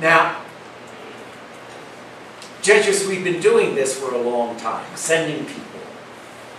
Now, Jesuits, we've been doing this for a long time, sending people.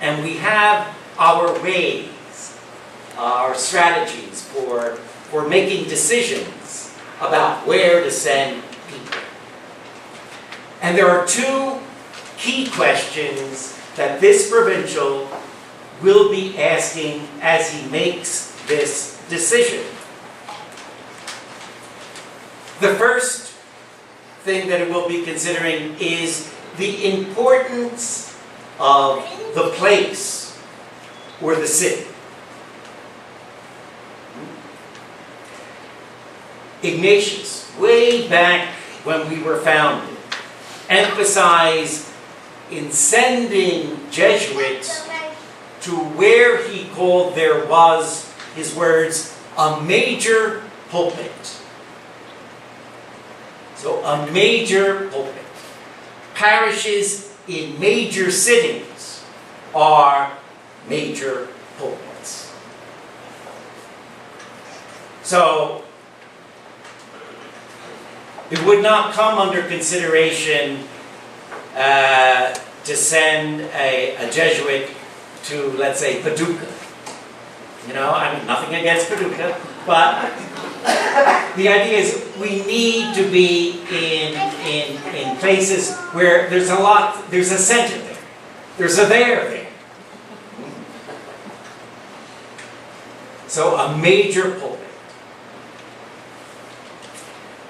And we have our ways, our strategies for making decisions about where to send people. And there are two key questions that this provincial will be asking as he makes this decision. The first thing that it will be considering is the importance of the place or the city. Ignatius, way back when we were founded, emphasized in sending Jesuits to where he called there was, his words, a major pulpit. So a major pulpit. Parishes in major cities are major pulpits. So it would not come under consideration to send a Jesuit to, let's say, Paducah. You know, I mean, nothing against Paducah, but the idea is we need to be in places where there's a center there. There's a there. So a major pulpit.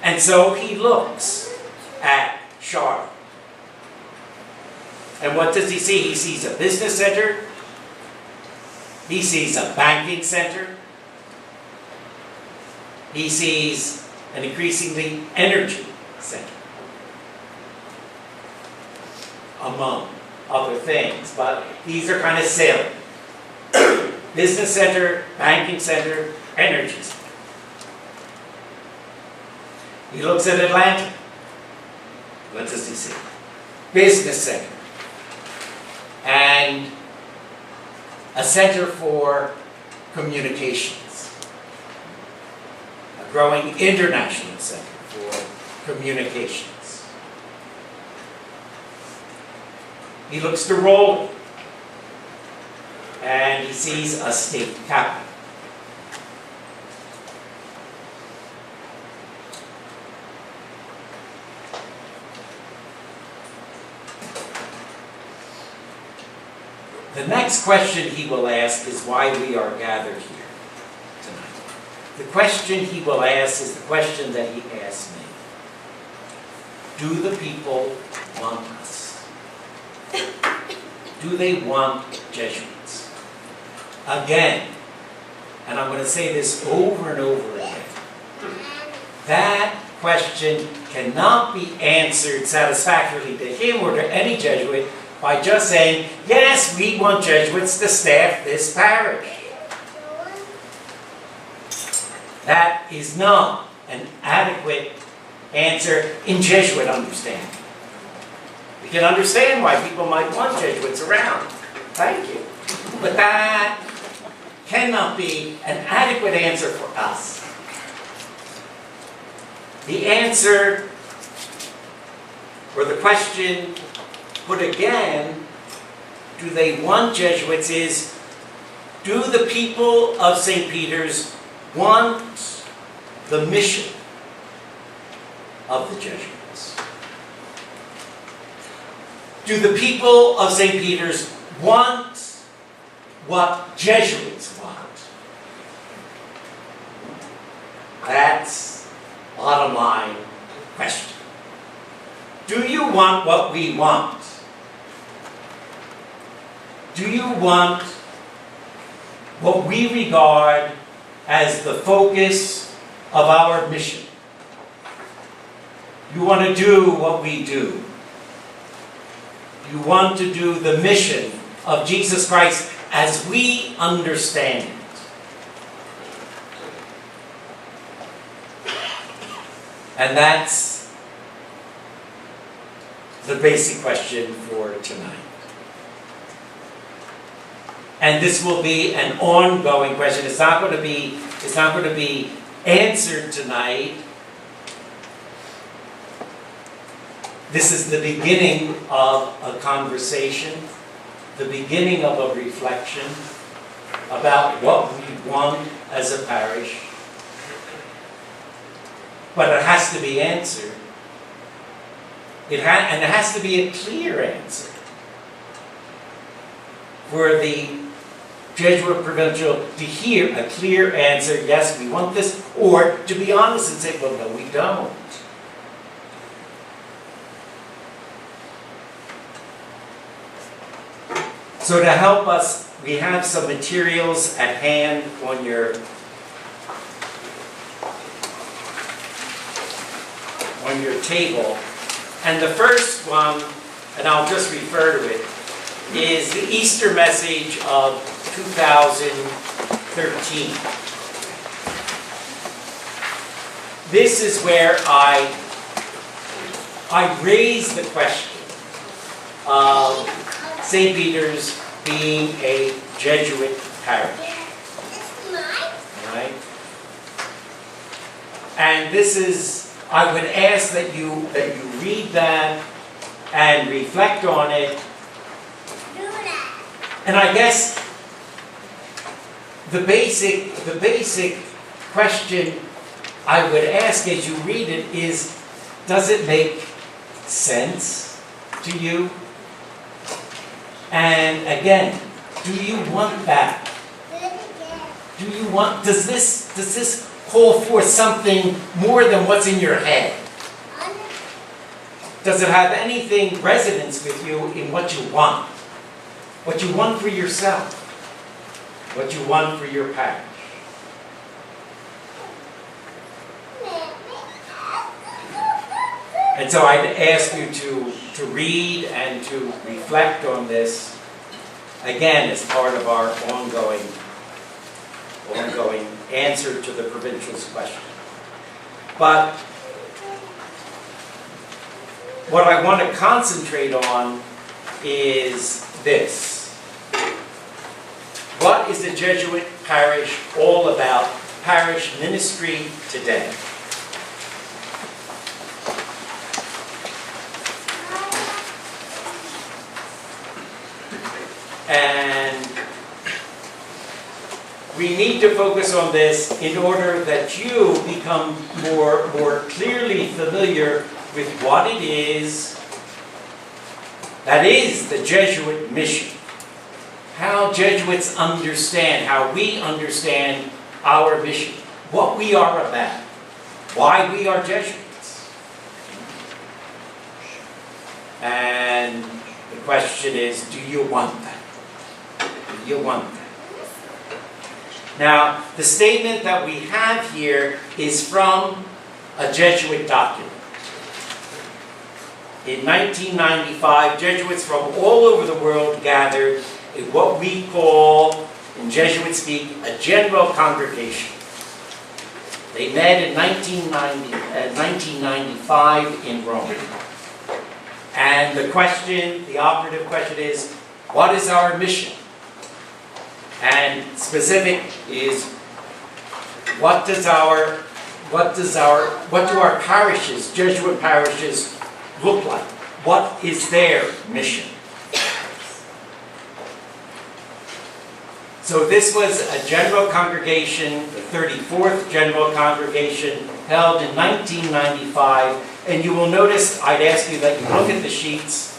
And so he looks at Charlotte. And what does he see? He sees a business center. He sees a banking center. He sees an increasingly energy center, among other things. But these are kind of salient. Business center, banking center, energy center. He looks at Atlanta. What does he see? Business center. And a center for communications. A growing international center for communications. He looks to Raleigh. And he sees a state capital. The next question he will ask is why we are gathered here tonight. The question he will ask is the question that he asked me. Do the people want us? Do they want Jesuits? Again, and I'm going to say this over and over again, that question cannot be answered satisfactorily to him or to any Jesuit by just saying, yes, we want Jesuits to staff this parish. That is not an adequate answer in Jesuit understanding. We can understand why people might want Jesuits around. Thank you. But that cannot be an adequate answer for us. The answer, or the question put again, do they want Jesuits, is, do the people of St. Peter's want the mission of the Jesuits? Do the people of St. Peter's want what Jesuits want? That's bottom line question. Do you want what we want? Do you want what we regard as the focus of our mission? You want to do what we do. You want to do the mission of Jesus Christ as we understand it. And that's the basic question for tonight. And this will be an ongoing question. It's not going to be answered tonight This is the beginning of a conversation, the beginning of a reflection about what we want as a parish. But it has to be answered. And it has to be a clear answer. For the Jesuit provincial to hear a clear answer, yes, we want this, or to be honest and say, well, no, we don't. So to help us, we have some materials at hand on your table. And the first one, and I'll just refer to it, is the Easter message of 2013. This is where I raise the question of St. Peter's being a Jesuit parish. Right? And this is, I would ask that you read that and reflect on it. And I guess the basic question I would ask as you read it is, does it make sense to you? And again, do you want that? Does this call for something more than what's in your head? Does it have anything resonance with you in what you want? What you want for yourself? What you want for your parish? And so I'd ask you to read and to reflect on this, again, as part of our ongoing answer to the provincial's question. But what I want to concentrate on is this. What is the Jesuit parish all about? Parish ministry today. And we need to focus on this in order that you become more clearly familiar with what it is that is the Jesuit mission. How Jesuits understand, how we understand our mission, what we are about, why we are Jesuits. And the question is, do you want that? Do you want that? Now, the statement that we have here is from a Jesuit document. In 1995, Jesuits from all over the world gathered in what we call, in Jesuit speak, a general congregation. They met in 1995 in Rome. And the operative question is, what is our mission? And specific is, what do our parishes, Jesuit parishes, look like? What is their mission? So this was a general congregation, the 34th general congregation, held in 1995. And you will notice, I'd ask you that you look at the sheets.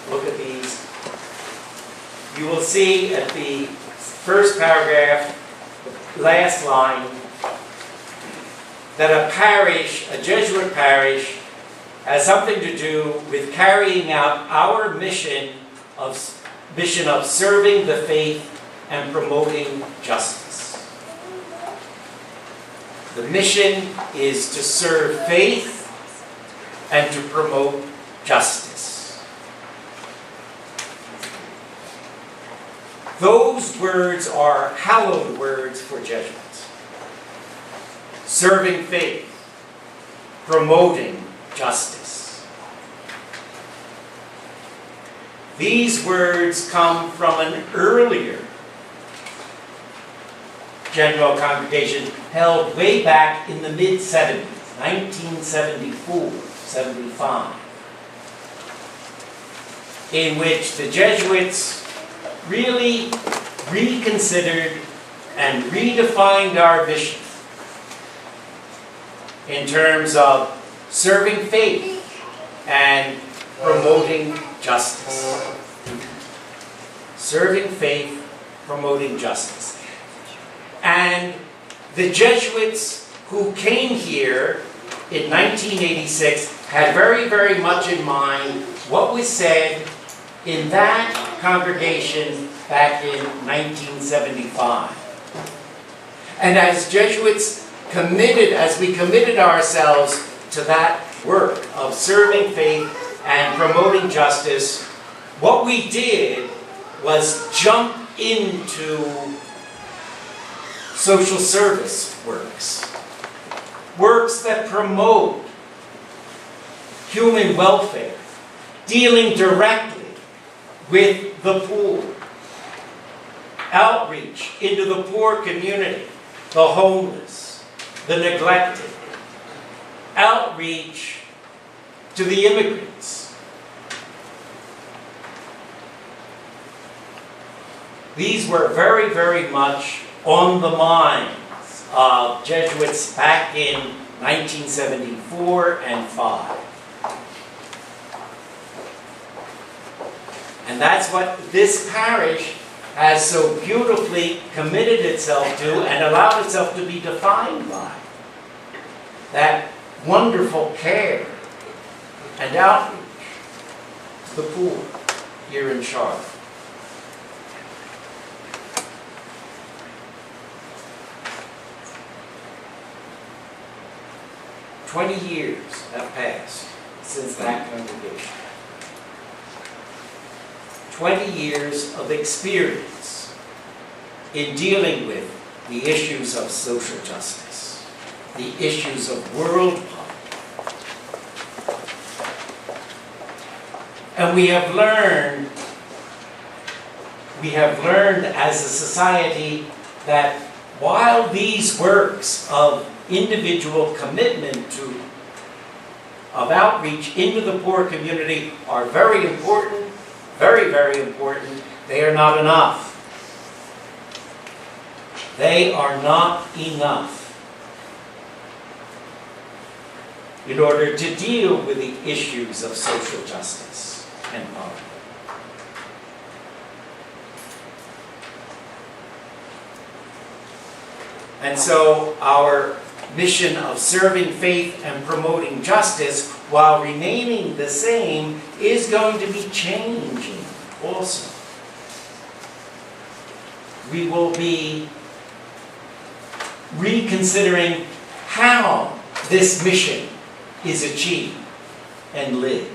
Look at these. You will see at the first paragraph, the last line, that a parish, a Jesuit parish, has something to do with carrying out our mission of serving the faith and promoting justice. The mission is to serve faith and to promote justice. Those words are hallowed words for Jesuits. Serving faith, promoting justice. These words come from an earlier general congregation held way back in the mid-70s, 1974. 1975, in which the Jesuits really reconsidered and redefined our mission in terms of serving faith and promoting justice. Serving faith, promoting justice. And the Jesuits who came here in 1986 had very, very much in mind what was said in that congregation back in 1975. And as Jesuits as we committed ourselves to that work of serving faith and promoting justice, what we did was jump into social service works. Works that promote human welfare, dealing directly with the poor. Outreach into the poor community, the homeless, the neglected. Outreach to the immigrants. These were very, very much on the minds of Jesuits back in 1974 and 5. And that's what this parish has so beautifully committed itself to and allowed itself to be defined by. That wonderful care and outreach to the poor here in Charlotte. "20 years have passed since that congregation. 20 years of experience in dealing with the issues of social justice, the issues of world politics. And we have learned as a society that while these works of individual commitment of outreach into the poor community are very important, very, very important, they are not enough. They are not enough in order to deal with the issues of social justice and poverty. And so our mission of serving faith and promoting justice, while remaining the same, is going to be changing also. We will be reconsidering how this mission is achieved and lived.